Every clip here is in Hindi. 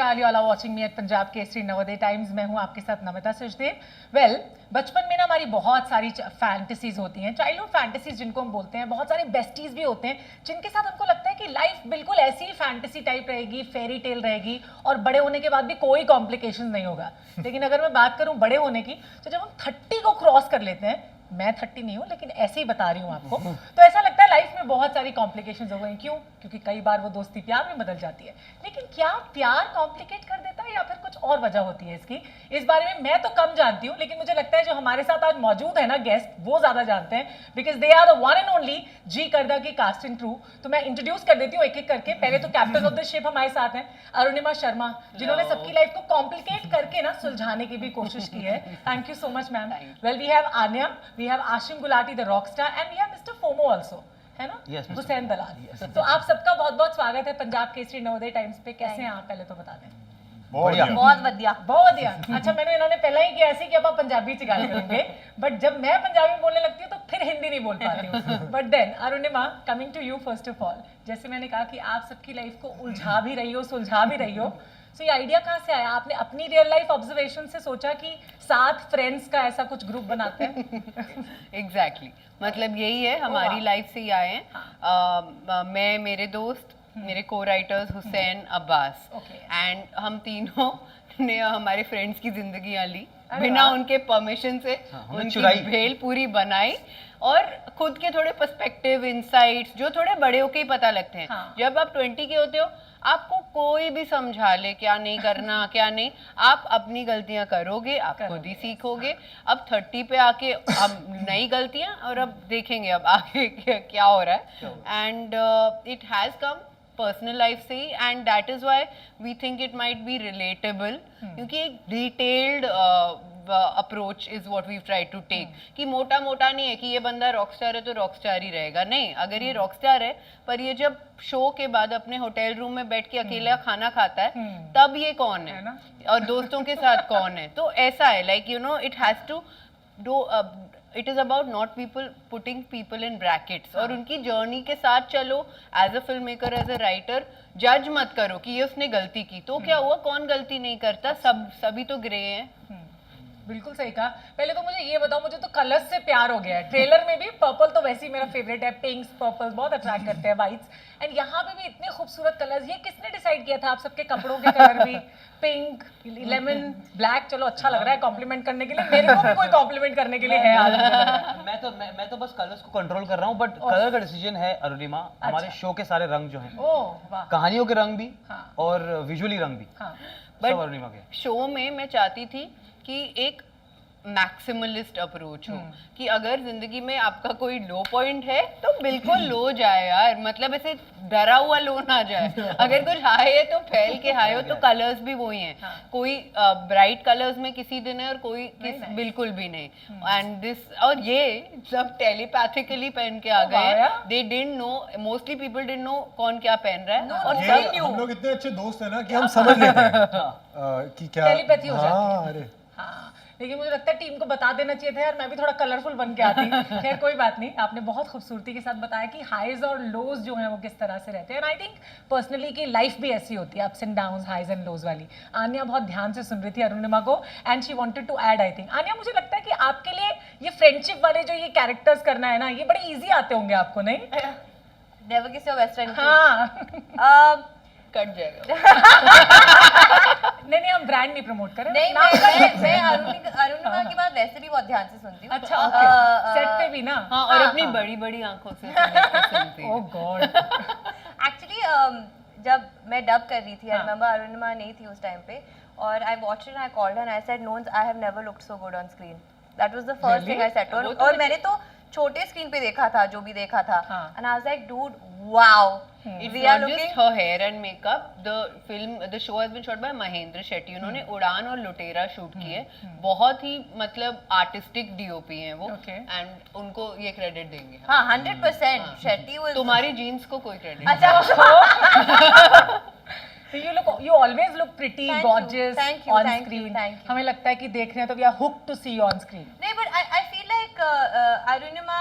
Hall? You all are watching me at Punjab Kesari Navodaya Times. मैं हूं आपके साथ नमिता सचदेव। वेल, बचपन में ना हमारी बहुत सारी फैंटेसीज होती हैं, चाइल्डहुड फैंटेसीज जिनको हम बोलते हैं। बहुत सारे बेस्टीज भी होते हैं जिनके साथ हमको लगता है कि लाइफ बिल्कुल ऐसी ही फैंटेसी टाइप रहेगी, फेरी टेल रहेगी और बड़े होने के बाद भी कोई कॉम्प्लिकेशन नहीं होगा। लेकिन अगर मैं बात करूं बड़े होने की, तो जब हम 30 को क्रॉस कर लेते हैं, मैं 30 नहीं हूँ लेकिन ऐसे ही बता रही हूँ आपको, तो ऐसा लगता है लाइफ में बहुत सारी कॉम्प्लिकेशंस हो गई। क्यों? क्योंकि कई बार वो दोस्ती प्यार में बदल जाती है। लेकिन क्या प्यार कॉम्प्लिकेट कर देता है या फिर कुछ और वजह होती है इसकी? इस बारे में मैं तो कम जानती हूँ, लेकिन मुझे लगता है जो हमारे साथ आज मौजूद है ना गेस्ट, वो ज्यादा जानते हैं, because they are the one and only जी करदा की कास्ट एंड क्रू। तो मैं इंट्रोड्यूस कर देती हूँ एक एक करके। पहले तो कैप्टन ऑफ द शिप हमारे साथ हैं अरुणिमा शर्मा, जिन्होंने सबकी लाइफ को कॉम्प्लिकेट करके ना सुलझाने की भी कोशिश की है। Thank you so much ma'am. Well, we have Anya, we have Ashim Gulati the rock star, and we have mister FOMO also, है ना? Yes, हुसैन दलाल। तो आप सबका बहुत बहुत स्वागत है पंजाब केसरी नवोदय टाइम्स पे। कैसे हैं आप? पहले तो बता दें। बढ़िया, बहुत बढ़िया, बहुत बढ़िया। अच्छा, मैंने इन्होंने पहला ही किया ऐसे कि आप पंजाबी च गाल करेंगे, बट जब मैं पंजाबी बोलने लगती हूँ तो फिर हिंदी नहीं बोल पाती हूँ। But then Arunima, coming to you first of all, जैसे मैंने कहा कि आप सबकी लाइफ को उलझा भी रही हो, सुलझा भी रही हो, तो ये आइडिया कहाँ से आया? आपने अपनी रियल लाइफ ऑब्जर्वेशन से सोचा कि 7 फ्रेंड्स का ऐसा कुछ ग्रुप बनाते हैं? एग्जैक्टली मतलब यही है, हमारी लाइफ से ही आए हैं। मैं, मेरे दोस्त, मेरे को राइटर्स हुसैन, अब्बास, एंड हम तीनों ने हमारे फ्रेंड्स की जिंदगियां ली बिना उनके परमिशन से। उनकी भेल पूरी बनाई और खुद के थोड़े पर्सपेक्टिव, इंसाइट्स जो थोड़े बड़े होके ही पता लगते हैं। जब आप 20 के होते हो, आपको कोई भी समझा ले क्या नहीं करना, क्या नहीं, आप अपनी गलतियां करोगे, आप खुद ही सीखोगे। अब 30 पे आके अब नई गलतियां, और अब देखेंगे अब आगे क्या हो रहा है। And it has come personal life से ही, and that is why we think it might be relatable, क्योंकि एक detailed approach is what we try to take. कि मोटा मोटा नहीं है कि ये बंदा रॉकस्टार है तो रॉकस्टार ही रहेगा, नहीं। अगर ये रॉकस्टार है पर ये जब शो के बाद अपने होटल रूम में बैठ के अकेला खाना खाता है, तब ये कौन है और दोस्तों के साथ कौन है। तो ऐसा है, like you know, it has to do, it is about not people putting people in brackets, और उनकी जर्नी के साथ चलो। As a film maker, as a writer, जज मत करो कि ये उसने गलती की तो क्या हुआ, कौन गलती नहीं करता, सभी तो ग्रे हैं। बिल्कुल सही कहा। पहले तो मुझे ये बताओ, मुझे तो कलर्स से प्यार हो गया है। ट्रेलर में भी पर्पल तो वैसे ही मेरा फेवरेट है, पिंक्स, पर्पल्स बहुत अट्रैक्ट करते हैं, वाइट्स, एंड यहाँ पे भी इतने खूबसूरत कलर्स। ये किसने डिसाइड किया था? आप सबके कपड़ों के कलर भी पिंक, लेमन, ब्लैक, चलो अच्छा लग रहा है कॉम्प्लीमेंट करने के लिए। मेरे को भी कोई कॉम्प्लीमेंट करने के लिए है आज? मैं तो बस कलर्स को कंट्रोल कर रहा हूँ, बट कलर का डिसीजन है अरुणिमा। हमारे शो के सारे रंग जो हैं, कहानियों के रंग भी और विजुअली रंग भी, सब अरुणिमा के। शो में मैं चाहती थी कि एक मैक्सिमलिस्ट अप्रोच हो, कि अगर जिंदगी में आपका कोई लो पॉइंट है तो बिल्कुल लो जाए यार, मतलब ऐसे डरा हुआ लो ना जाए। अगर कुछ हाई है तो फैल के हाई हो। तो कलर्स भी वही हैं, कोई ब्राइट कलर्स में किसी दिन है और कोई बिल्कुल भी नहीं। एंड दिस, और ये जब टेलीपैथिकली पहन के आ गए, they didn't know, mostly people didn't know कौन क्या पहन रहा है। और हम लोग इतने अच्छे दोस्त हैं ना कि हम समझ लेते हैं कि क्या टेलीपैथी हो जाती है। लेकिन मुझे लगता है टीम को बता देना चाहिए था यार, मैं भी थोड़ा कलरफुल बन के आती। खैर कोई बात नहीं, आपने बहुत खूबसूरती के साथ बताया कि हाइज और लोज जो हैं वो किस तरह से रहते हैं। एंड आई थिंक पर्सनली कि लाइफ भी ऐसी होती है, ups and downs, highs and lows वाली। आन्या बहुत ध्यान से सुन रही थी अरुणिमा को, and she wanted to add. I think Anya, मुझे लगता है कि आपके लिए ये फ्रेंडशिप वाले जो ये कैरेक्टर्स करना है ना, ये बड़े ईजी आते होंगे आपको, नहीं? नेवर किस योर बेस्ट फ्रेंड। हाँ, कट जाएगा। नहीं, हम ब्रांड नहीं प्रमोट करें। नहीं, मैं अरुणिमा की बात वैसे भी बहुत ध्यान से सुनती हूँ। अच्छा, सेट पे भी ना? हाँ, और अपनी बड़ी बड़ी आंखों से सुनती हूँ। ओह गॉड। एक्चुअली जब मैं डब कर रही थी, आई रिमेंबर अरुणिमा नहीं थी उस टाइम पे, और I watched it and I called her and I said, "nones, I have never looked so good on screen." That was the first thing I said to her. और मैंने तो छोटे स्क्रीन पे देखा था जो भी देखा था, and I was like, "dude, wow, we are looking." her hair and makeup, the show has been shot by Mahendra Shetty. उन्होंने उड़ान और लुटेरा शूट किए। बहुत ही मतलब आर्टिस्टिक डीओपी हैं वो, एंड उनको ये क्रेडिट देंगे। हाँ, 100% शेट्टी वाज। तुम्हारी जीन्स को कोई क्रेडिट? अच्छा, you always look pretty, gorgeous on screen. हमें लगता है कि देख रहे हैं तो we are hooked to see you on screen. नहीं, but I feel like Arunima,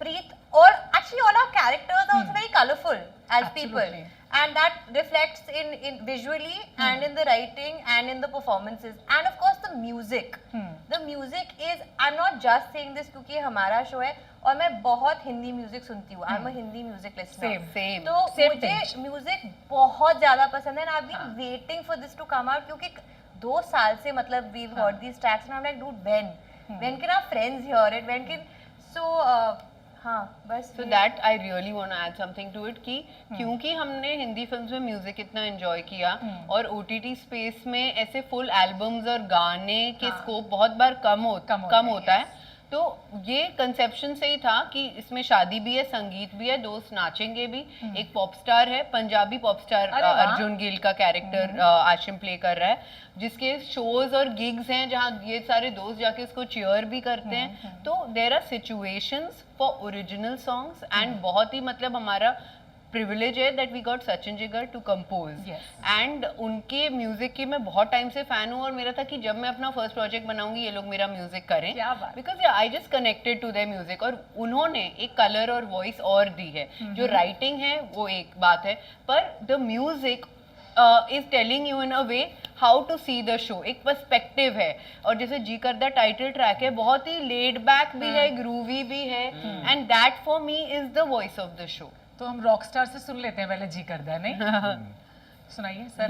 Preet, or actually all our characters are also very colorful. as people, and that reflects in visually and in the writing and in the performances, and of course the music. The music is, I'm not just saying this क्योंकि हमारा शो है और मैं बहुत हिंदी म्यूजिक सुनती हूँ, I'm a Hindi music listener, same. तो मुझे म्यूजिक बहुत ज्यादा पसंद है, and I've been waiting for this to come out क्योंकि 2 साल से मतलब we've heard these tracks and I'm like dude when can our friends hear it, when can, so हाँ बस So that I really want to add something to it कि क्योंकि हमने हिंदी फिल्म्स में म्यूजिक इतना एंजॉय किया और OTT स्पेस में ऐसे फुल एल्बम्स और गाने के स्कोप बहुत बार कम होता है, तो ये कंसेप्शन से ही था कि इसमें शादी भी है, संगीत भी है, दोस्त नाचेंगे भी, एक पॉप स्टार है, पंजाबी पॉप स्टार अर्जुन गिल का कैरेक्टर आशिम प्ले कर रहा है, जिसके शोज और गिग्स हैं जहाँ ये सारे दोस्त जाके उसको चीयर भी करते हैं, तो there are situations for original songs एंड बहुत ही मतलब हमारा प्रिविलेज है that we got Sachin Jigar to compose and उनके म्यूजिक की मैं बहुत टाइम से फैन हूँ और मेरा था कि जब मैं अपना फर्स्ट प्रोजेक्ट बनाऊंगी ये लोग मेरा म्यूजिक करें, because I just connected to their music, और उन्होंने एक कलर और वॉइस और दी है, जो राइटिंग है वो एक बात है, पर the music is telling you in a way how to see the show, एक पर्सपेक्टिव है, और जैसे जी करदा टाइटल ट्रैक है, बहुत ही लेड बैक भी है, ग्रूवी भी है, and that for me is the voice of the show. तो हम रॉकस्टार से सुन लेते हैं पहले जी करदा है, नहीं सुनाइए सर.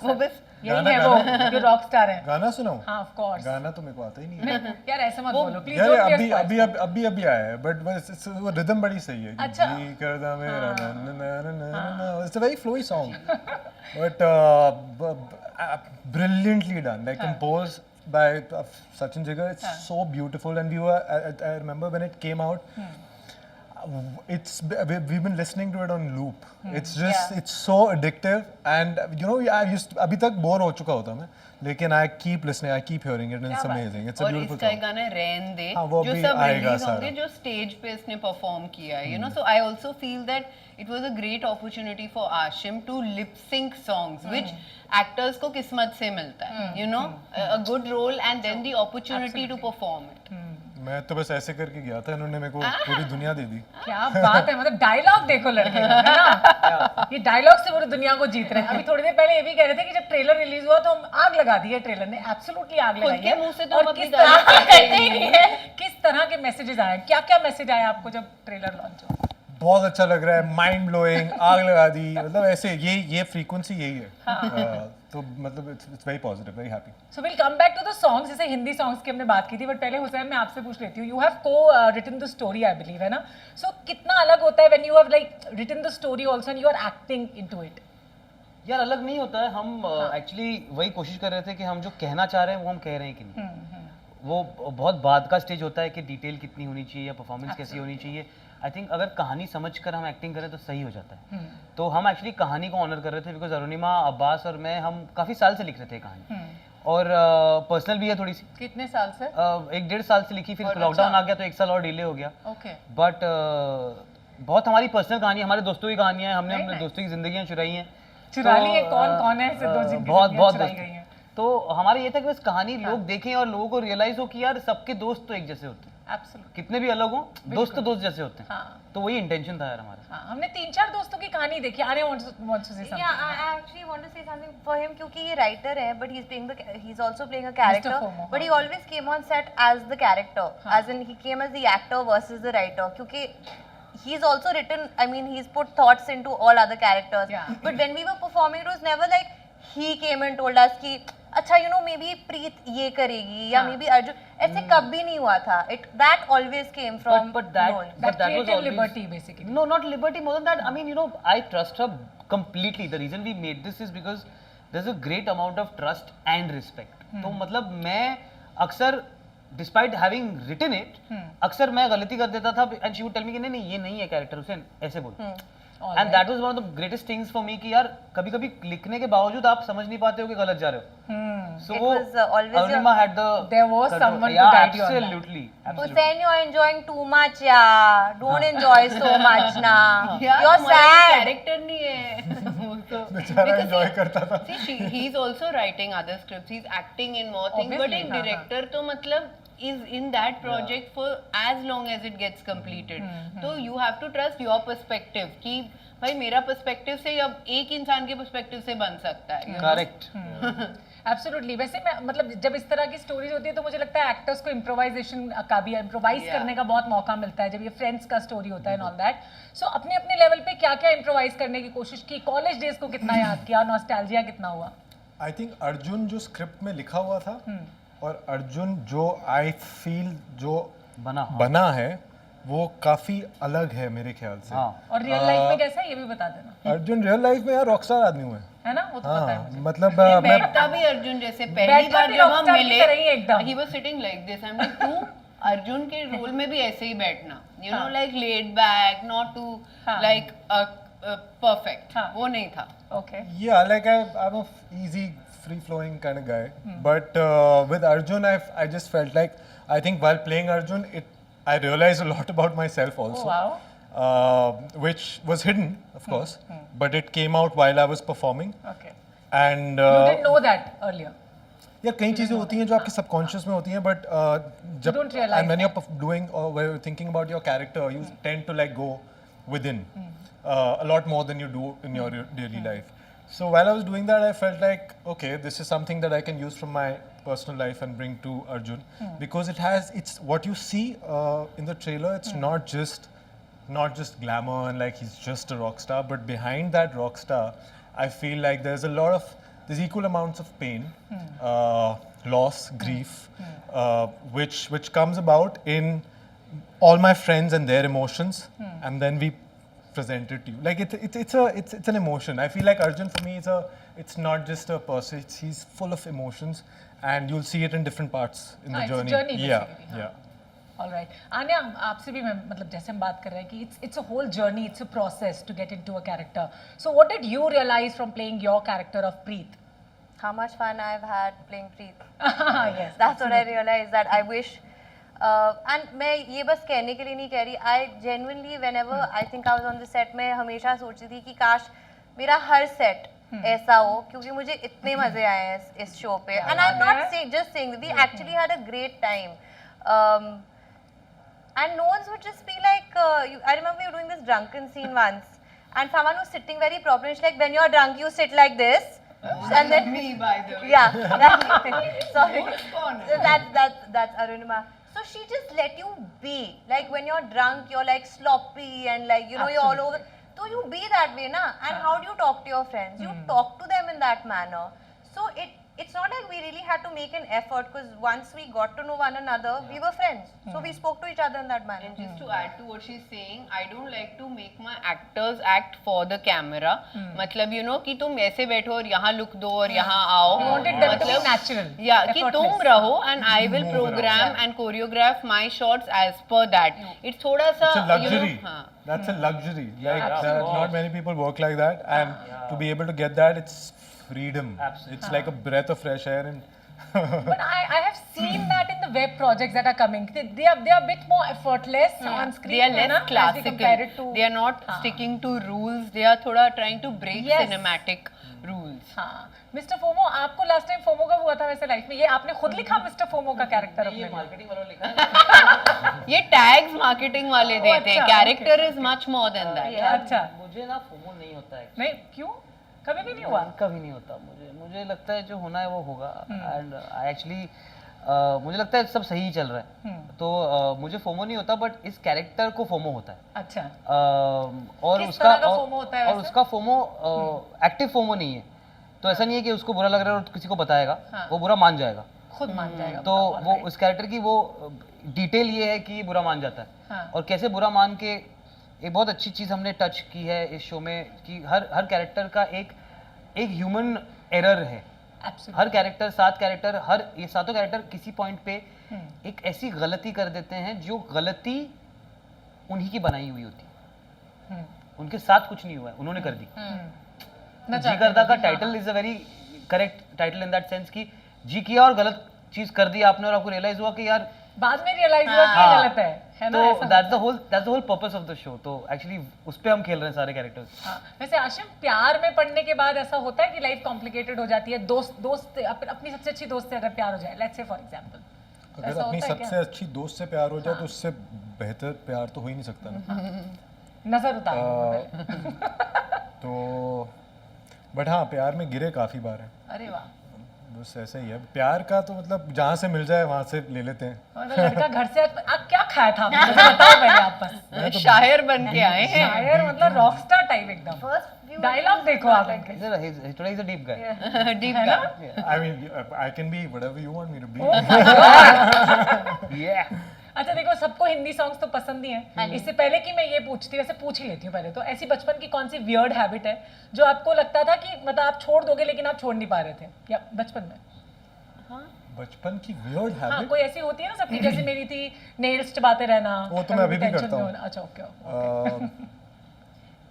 वो बस यही है वो जो रॉकस्टार है. गाना सुनाऊं? हाँ ऑफ कोर्स. गाना तो मेरे को आता ही नहीं है यार ऐसे मत बोलो प्लीज. यार अभी आया है, बट वो रिदम बड़ी सही है. अच्छा. जी करदा मेरा it's a very flowy song, but brilliantly done, like composed by Sachin Jigar. It's so beautiful, and I remember when it came out, we've been listening to it on loop. It's just it's so addictive, and you know अभी तक बोर हो चुका होता मैं, लेकिन I keep listening, I keep hearing it, and it's amazing. It's a beautiful song. और इसका गाना रहन दे जो सब रिलीज होंगे, जो स्टेज पे इसने परफॉर्म किया है, you know, so I also feel that it was a great opportunity for Ashim to lip sync songs, which actors को किस्मत से मिलता है, you know, a good role and then the opportunity to perform it. मैं तो बस ऐसे करके गया था, इन्होंने मेरे को पूरी दुनिया दे दी. क्या बात है, मतलब डायलॉग देखो लड़के का, है ना, ये डायलॉग से पूरी दुनिया को जीत रहे हैं. अभी थोड़ी देर पहले ये भी कह रहे थे कि जब ट्रेलर रिलीज हुआ तो हम आग लगा दी है, ट्रेलर ने एब्सोल्युटली आग लगाई है. मुंह से तो और किस तरह करते ही नहीं है, किस तरह के मैसेजेस आए, क्या क्या मैसेज आया आपको जब ट्रेलर लॉन्च हुआ? बहुत अच्छा लग रहा है, माइंड ब्लोइंग, आग लगा दी, मतलब ऐसे ये फ्रीक्वेंसी यही है. तो मतलब it's very positive, very happy. So will come back to the songs. जैसे हिंदी सॉन्ग्स की हमने बात की थी, बट पहले हुसैन मैं आपसे पूछ लेती हूँ, you have co written the story I believe, है ना, सो कितना अलग होता है when you have like written the story also and you are acting into it? यार अलग नहीं होता है, हम एक्चुअली वही कोशिश कर रहे थे कि हम जो कहना चाह रहे हैं वो हम कह रहे हैं कि नहीं. वो बहुत बाद का स्टेज होता है कि डिटेल कितनी होनी चाहिए या परफॉर्मेंस कैसी होनी चाहिए. आई थिंक अगर कहानी समझकर हम एक्टिंग करें तो सही हो जाता है. तो हम एक्चुअली कहानी को ऑनर कर रहे थे, बिकॉज अरुणिमा, अब्बास और मैं हम काफ़ी साल से लिख रहे थे कहानी, और पर्सनल भी है थोड़ी सी. कितने साल से? 1-1.5 साल से लिखी, फिर लॉकडाउन आ गया तो 1 साल और डिले हो गया. बट बहुत हमारी पर्सनल कहानी, हमारे दोस्तों की कहानियाँ हैं, हमने अपने दोस्तों की जिंदगियाँ चुराई हैं. चुरा ली है? कौन है ऐसे दोस्त जिनकी बहुत चुराई गई हैं? तो हमारा ये था कि बस कहानी लोग देखें और लोगों को रियलाइज हो कि यार सबके दोस्त तो एक जैसे होते हैं. Absolutely. कितने भी अलग हो, दोस्त तो दोस्त जैसे होते हैं. तो वही इंटेंशन था यार हमारा. हमने 3-4 दोस्तों की कहानी देखी. आर्य wants to say something. Yeah, I actually want to say something for him क्योंकि ये writer है, but he's also playing a character. But he always came on set as the character, as in he came as the actor versus the writer. क्योंकि he's also written, I mean he's put thoughts into all other characters. But when we were performing, it was never like he came and told us कि अच्छा you know maybe प्रीत ये करेगी या maybe अर्जुन, ऐसे कभी नहीं हुआ था. That always came from but that was always liberty basically. No, not liberty, more than that. I mean, you know, I trust her completely. The reason we made this is because there's a great amount of trust and respect. तो मतलब मैं अक्सर despite having written it, अक्सर मैं गलती कर देता था and she would tell me कि नहीं ये नहीं है कैरेक्टर, उसे ऐसे बोल. And that was one of the greatest things for me कि यार कभी-कभी लिखने के बावजूद आप समझ नहीं पाते हो कि गलत जा रहे हो. So Arunima had there was someone to guide you on that. Absolutely. Hussein, you're enjoying too much, yeah. Don't enjoy so much now. You're sad. Character नहीं है. बेचारा enjoy करता था. See, he's also writing other scripts. He's acting in more things. But एक director तो मतलब is in that project for as long as it gets completed. So you have to trust your perspective कि भाई मेरा पर्सपेक्टिव से अब एक इंसान के पर्सपेक्टिव से बन सकता है करेक्ट एब्सोल्युटली। वैसे मैं मतलब जब इस तरह की स्टोरीज होती है तो मुझे लगता है एक्टर्स को इम्प्रोवाइजेशन का भी इम्प्रोवाइज करने का बहुत मौका मिलता है जब ये फ्रेंड्स का स्टोरी होता है एंड ऑल दैट। सो अपने अपने लेवल पे क्या क्या इम्प्रोवाइज करने की कोशिश की, कॉलेज डेज को कितना याद किया, नॉस्टैल्जिया कितना हुआ? आई थिंक अर्जुन जो स्क्रिप्ट में लिखा हुआ था और अर्जुन जो आई फील जो बना है वो काफी अलग है मेरे ख्याल से। हाँ। और रियल लाइफ में कैसा है ये भी बता देना। अर्जुन रियल लाइफ में यार रॉकस्टार आदमी हुआ है ना, वो तो पता है हाँ मुझे। मतलब ये मैं बैठता भी अर्जुन जैसे पहली बैठता बार भी जब हम rockstar की तरह ही मिले एकदम। he was sitting like this I'm like तू अर्जुन के रोल में भी ऐसे ही बैठना you know like laid back not too like perfect हाँ। वो नहीं था okay Yeah, like I'm a easy, free-flowing kind of guy. But with Arjun, I just felt like I think while playing Arjun, I realized a lot about myself also, which was hidden, of course, but it came out while I was performing. Okay. And You didn't know that earlier. या कई चीजें होती हैं जो आपके सबकॉन्शियस में होती हैं, but जब don't realize and when you're doing or when you're thinking about your character, you tend to like go within a lot more than you do in your daily life. So while I was doing that, I felt like, okay, this is something that I can use from my personal life and bring to Arjun, because it's what you see in the trailer. It's not just glamour and like he's just a rock star, but behind that rock star, I feel like there's equal amounts of pain, loss, grief, which comes about in all my friends and their emotions, and then we present it to you. Like it's an emotion. I feel like Arjun for me it's not just a person. He's full of emotions, and you'll see it in different parts in the हाँ, it's a journey. journey Yeah, basically, yeah. Alright. Anya, आपसे भी मैं मतलब जैसे हम बात कर रहे हैं कि it's a whole journey, it's a process to get into a character. So what did you realise from playing your character of Preet? How much fun I've had playing Preet. Yes, That's what I realized, that I wish and मैं ये बस कहने के लिए नहीं कह रही, I genuinely whenever I think I was on the set मैं हमेशा सोचती थी कि काश मेरा हर set ऐसा हो, क्योंकि मुझे इतने मजे आए हैं इस शो पे। And I'm not just saying, we actually had a great time. And no one would just be like, I remember you doing this drunken scene once, and someone was sitting very proper, and she's like, when you're drunk, you sit like this. And then me by the way yeah, sorry. corner. So that's Arunima. So she just let you be. Like when you're drunk, you're like sloppy and like you're all over. So you be that way, na? And how do you talk to your friends? You talk to them in that manner. So it's not like we really had to make an effort, because once we got to know one another, we were friends. So we spoke to each other in that manner. And just to add to what she's saying, I don't like to make my actors act for the camera. मतलब कि तुम ऐसे बैठो और यहाँ look दो और यहाँ आओ। You wanted them to be natural, Yeah, कि तुम effortless. रहो and I will program and choreograph my shots as per that. It's थोड़ा सा It's a luxury. हाँ. That's a luxury. Like not many people work like that, and to be able to get that, it's freedom. It's like a breath of fresh air. And But I have seen that in the web projects that are coming. They are a bit more effortless on screen. They are है ना, less as we classical. compare it to, They are not sticking to rules. They are थोड़ा trying to break Yes. cinematic rules. हाँ। मिस्टर फोमो, आपको लास्ट टाइम फोमो कब हुआ था वैसे लाइफ में? ये आपने खुद लिखा मिस्टर फोमो का कैरेक्टर अपने लिए? मार्केटिंग वालों ने लिखा ये tags marketing वाले देते हैं. अच्छा, Character is much more than that. अच्छा, मुझे ना फोमो नहीं होता है नहीं क्यों? कभी भी नहीं हुआ? कभी नहीं होता। मुझे लगता है जो होना है वो होगा। एंड आई एक्चुअली मुझे लगता है सब सही चल रहा है, तो मुझे फोमो नहीं होता, बट इस कैरेक्टर को फोमो होता है। अच्छा, और किस उसका तरह का FOMO होता है और वैसे? उसका फोमो एक्टिव फोमो नहीं है, तो ऐसा नहीं है कि उसको बुरा लग रहा है और किसी को बताएगा, वो बुरा मान जाएगा। खुद मान जाएगा। तो वो उस कैरेक्टर की वो डिटेल ये है कि बुरा मान जाता है, हाँ। और कैसे बुरा मान के एक बहुत अच्छी चीज़ हमने टच की है इस शो में कि हर कैरेक्टर का एक ह्यूमन एरर है। Absolutely. हर कैरेक्टर, ये सातों कैरेक्टर किसी पॉइंट पे एक ऐसी गलती कर देते हैं जो गलती उन्हीं की बनाई हुई होती है, उनके साथ कुछ नहीं हुआ है, उन्होंने कर दी। जी करदा का title is a very correct title in that sense कि जी किया और गलत चीज कर दी आपने, और आपको रियलाइज हुआ कि यार बाद में रियलाइज हुआ कि ये गलत है ना? तो that's the whole purpose of the show. तो एक्चुअली उस पे हम खेल रहे हैं सारे कैरेक्टर्स। हाँ, वैसे आशिम, प्यार में पड़ने के बाद ऐसा होता है कि लाइफ कॉम्प्लिकेटेड हो जाती है? दोस्त अपनी सबसे अच्छी दोस्त से अगर प्यार हो जाए, लेट्स से फॉर एग्जांपल, अगर अपनी सबसे अच्छी दोस्त से प्यार हो जाए तो उससे बेहतर प्यार तो हो ही नहीं सकता ना। नजर उतार तो बट हाँ प्यार में गिरे काफ़ी बार हैं, अरे वाह, बस ऐसा ही है प्यार का, तो मतलब जहाँ से मिल जाए वहाँ से ले लेते हैं। मतलब लड़का घर से आप क्या खाया था आपने? मुझे बताओ पहले आप बस। शायर बन के आए हैं। शायर मतलब रॉकस्टार टाइप एकदम। फर्स्ट व्यू डायलॉग देखो आप इनके। Today he's a deep guy. Deep है ना? का I mean, I can be whatever you want me to be. Yeah. अच्छा देखो, सबको हिंदी सॉन्ग्स तो पसंद ही हैं। इससे पहले कि मैं ये पूछती वैसे पूछ ही लेती हूँ पहले तो, ऐसी बचपन की कौन सी वियर्ड हैबिट है जो आपको लगता था कि मतलब आप छोड़ दोगे लेकिन आप छोड़ नहीं पा रहे थे या बचपन में? बचपन की weird हाँ, habit? कोई ऐसी होती है ना सबकी, जैसे मेरी थी नेल्स चबाते रहना। वो तो मैं अभी भी tension करता में हूँ। होना। अच्छा ओके।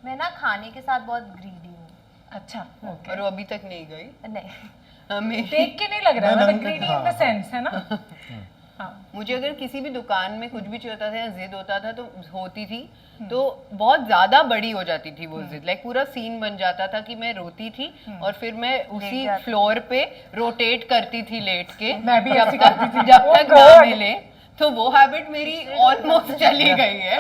मैं ना खाने के साथ बहुत ग्रीडी हूँ। अच्छा ओके। और वो अभी तक नहीं गई नहीं, हमें। देख के नहीं लग रहा है, मैं मतलब नंगे- ग्रीडी इन द हाँ, सेंस है ना। हाँ मुझे अगर किसी भी दुकान में कुछ भी चलता था या जिद होता था तो होती थी, तो बहुत ज्यादा बड़ी हो जाती थी वो जिद, लाइक पूरा सीन बन जाता था कि मैं रोती थी और फिर मैं उसी जाती फ्लोर पे रोटेट करती थी लेट के, मैं भी ऐसी करती थी। जब Oh तक ना God! मिले। तो वो हैबिट मेरी ऑलमोस्ट चली गई है।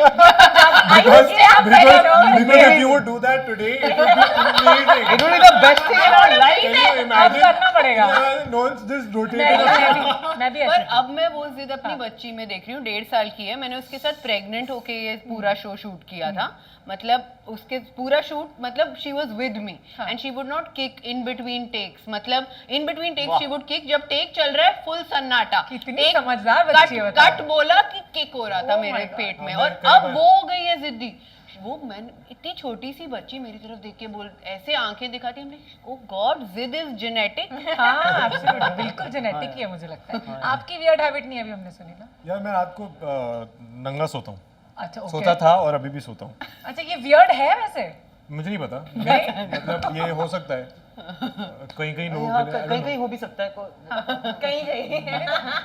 because if you would do that today, it would be amazing. It will be the best thing in our life. Can you अब imagine? करना पड़ेगा। No one's just मैं rotating. मैं भी पर ऐसी अब मैं वो जिद अपनी बच्ची में देख रही हूँ, 1.5 साल की है। मैंने उसके साथ प्रेग्नेंट होके ये पूरा शो शूट किया था, मतलब उसके पूरा शूट, मतलब she was with me and she would not kick in between takes, मतलब in between takes she would kick, जब टेक चल रहा है फुल सन्नाटा, कितनी समझदार बच्ची है, बताओ। कट बोला कि किक हो रहा था Oh मेरे my God. पेट में, हाँ, और मैं अब कई वो हो गई है जिद्दी। वो मैंने इतनी छोटी सी बच्ची मेरी तरफ देख के बोल ऐसे आंखें दिखाती है, ओ गॉड, जिद इज जेनेटिक। हाँ एब्सोल्युटली, बिल्कुल जेनेटिक ही है मुझे लगता है। आपकी वियर्ड हैबिट नहीं अभी हमने सुनी ना। यार मैं रात को नंगा सोता हूँ, अच्छा ओके। सोता था और अभी भी सोता हूँ। अच्छा ये वियर्ड है वैसे? मुझे नहीं पता, नहीं? मतलब ये हो सकता है कहीं कहीं लोगों हाँ, के लिए, I don't कहीं know. कहीं हो भी सकता है कहीं कहीं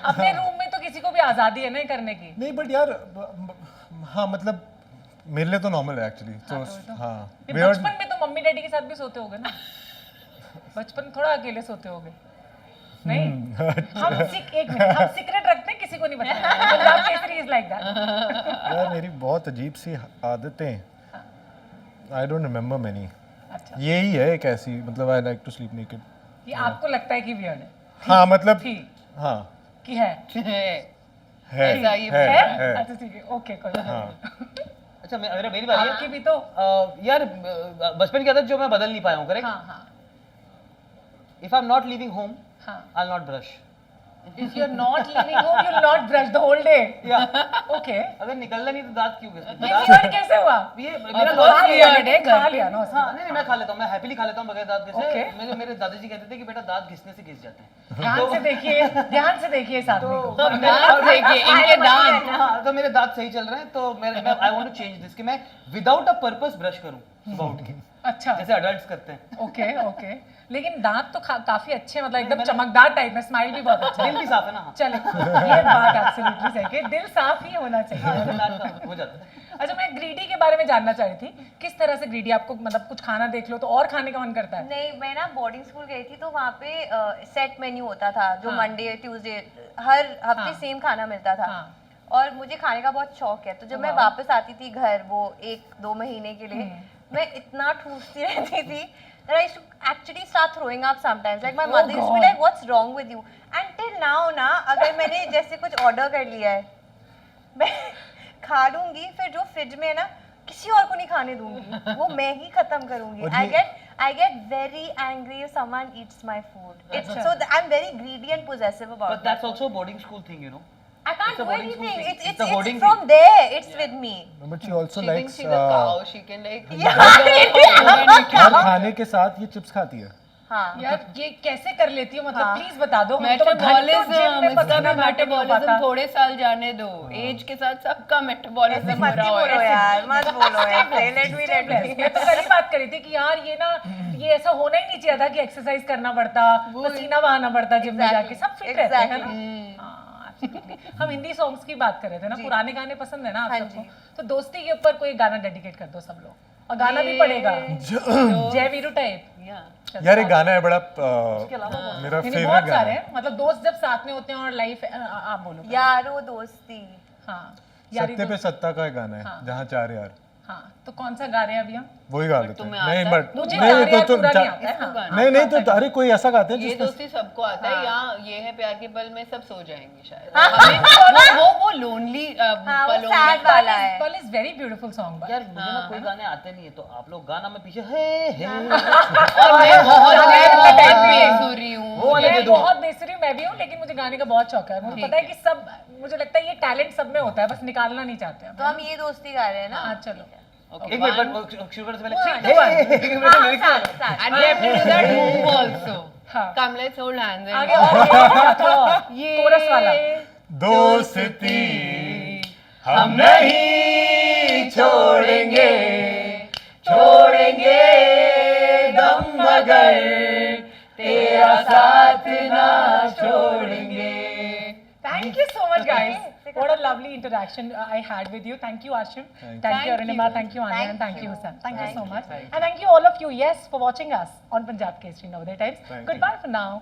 अपने रूम में तो किसी को भी आजादी है ना ये करने की। नहीं बट यार हाँ मतलब मेरे लिए तो नॉर्मल है एक्चुअली, तो हाँ ये weird- बचपन में तो मम्मी डैडी के साथ भी सोते होगे ना? बचपन थोड़ा अकेले सोते होगे नहीं? एक मिनट, हम सीक्रेट रखते हैं, किसी को नहीं बताना। Punjab Kesari is like that. यार मेरी बहुत अजीब सी आदतें, आई डोंट रिमेम्बर मेनी। अच्छा, यही है एक ऐसी, मतलब I like to sleep naked. ये आपको लगता है कि वियर्ड है? हाँ मतलब थी हाँ कि है? है ऐसा ही है, है? है। अच्छा ठीक है, ओके कोई बात हाँ नहीं। अच्छा मेरी बारी आपकी है। भी तो। यार बचपन की आदत जो मैं बदल नहीं पाया हूँ, करेक्ट? हाँ हाँ if I am not living home हाँ। I will not brush. If you're not leaving home, you'll not brush the whole day. या Okay. अगर निकलना नहीं तो दांत क्यों घिसते? ये weird कैसे हुआ? ये अब मेरा खा logic लिया है। है, खा लिया ना उसने। हाँ नहीं मैं खा लेता हूँ, मैं हैप्पीली खा लेता हूँ बगैर दांत घिसे। Okay. मेरे दादाजी कहते थे कि बेटा दांत घिसने से घिस जाते हैं। ध्यान से देखिए इस आदमी को। दांत देखिए, इनके दांत। हाँ तो मेरे दांत सही चल रहे हैं, तो मैं I want to change this कि मैं विदाउट अ पर्पस ब्रश करूँ सुबह उठ के, अच्छा जैसे अडल्ट्स करते हैं। ओके ओके, लेकिन दांत तो काफी अच्छे, मतलब एकदम चमकदार टाइप में, स्माइल भी बहुत अच्छा दिल है। भी साफ है ना। हाँ चले, ये बात एब्सोल्युटली सही है, दिल साफ ही होना चाहिए। दांत साफ हो जाता है। अच्छा मैं ग्रीडी के बारे में जानना चाह रही थी, किस तरह से ग्रीडी आपको, मतलब कुछ खाना देख लो तो और खाने का मन करता है? नहीं, मैं ना बोर्डिंग स्कूल गई थी तो वहाँ पे सेट मेन्यू होता था, जो हाँ। मंडे ट्यूसडे हर हफ्ते हाँ। सेम खाना मिलता था। हाँ। और मुझे खाने का बहुत शौक है, तो जब मैं वाह। वापस आती थी घर वो 1-2 महीने के लिए, मैं इतना ठूसती रहती थी that I used to actually start throwing up sometimes. Like my mother used to be God. like, "What's wrong with you?" Until now ना, अगर मैंने जैसे कुछ ऑर्डर कर लिया है, मैं खा लूंगी, फिर जो फ्रिज में है ना किसी और को नहीं खाने दूंगी, वो मैं ही खत्म करूंगी। और I get very angry if someone eats my food. It's so I'm very greedy and possessive about But that's also a boarding school thing, you know. I can't it's a do boarding school anything. thing. It's It's a boarding from thing. there. It's with me. But she also She can likes see the cow, she can like हर खाने के साथ ये चिप्स खाती है। हाँ। यार ये कैसे कर लेती हो, मतलब हाँ। प्लीज बता दो। मेटाबॉलिज्म, इसका भी मेटाबॉलिज्म मेटाबॉलिज्म थोड़े साल जाने दो, एज के साथ सबका मेटाबॉलिज्म हो मत रहा बोलो है। यार, मत बोलो यार। Let me. मैं तो कल ही बात करी थी कि यार ये ना, ये ऐसा होना ही नहीं चाहिए था कि एक्सरसाइज करना पड़ता, पसीना बहाना पड़ता जिम में जाके, सब फिट रहते हैं ना। हाँ, absolutely. हम हिंदी सॉन्ग्स की बात कर रहे थे ना, पुराने गाने पसंद है ना आप हाँ सबको, जी। तो दोस्ती के ऊपर कोई गाना डेडिकेट कर दो सब लोग, और गाना भी पड़ेगा जय वीरू टाइप। यार एक गाना है बड़ा मेरा नहीं, फेवरेट बहुत गाना सारे है। हैं, मतलब दोस्त जब साथ में होते हैं और लाइफ, आप बोलो। यारो दोस्ती। हाँ सत्ते पे सत्ता का एक गाना है, हाँ। जहाँ चार यार। हाँ, तो कौन सा गा रहे हैं अभी हम? वही गा लेते हैं। तुम्हें नहीं आता बट मुझे नहीं गाने तो पूरा नहीं आता है, हाँ। नहीं नहीं तो अरे कोई ऐसा गाते हैं ये जिसमें दोस्ती सबको आता है, या ये है प्यार के पल में सब सो जाएंगे शायद। हाँ। वो लोनली हाँ, वो पलों sad में वाला है। Pearl is very beautiful song, but यार मुझे ना कोई गाने आते नहीं है, तो आप लोग गाना में पीछे हे और मैं बहुत बेसुरी हूँ। वो वाले दे मैं दो। बहुत बेसुरी मैं भी हूँ, लेकिन मुझे गाने का बहुत शौक है। मुझे पता है कि सब, मुझे लगता है ये टैलेंट सब में होता है, बस निकालना नहीं चाहते हम। तो हम ये दोस्ती गा रहे हैं ना। हाँ, चलो। एक मिनट बट शुरू करने से पहले One, हे, one. एक मिनट हाँ, lyrics साथ, बोलो। साथ। And we have to do that move also. हाँ। Come, let's hold hands. आगे और ये कोरस वाला। दोस्ती हम नहीं छोड़ेंगे छोड़ेंगे दम मगर तेरा साथ ना छोड़ेंगे। Thank you so much, guys. What a lovely interaction I had with you. Thank you, Ashim. Thank you, Arunima. Thank you, Anya. And thank you, Hussain. Thank you so much. And thank you all of you, yes, for watching us on Punjab Kesari Navodaya Times. Thank you. Goodbye for now.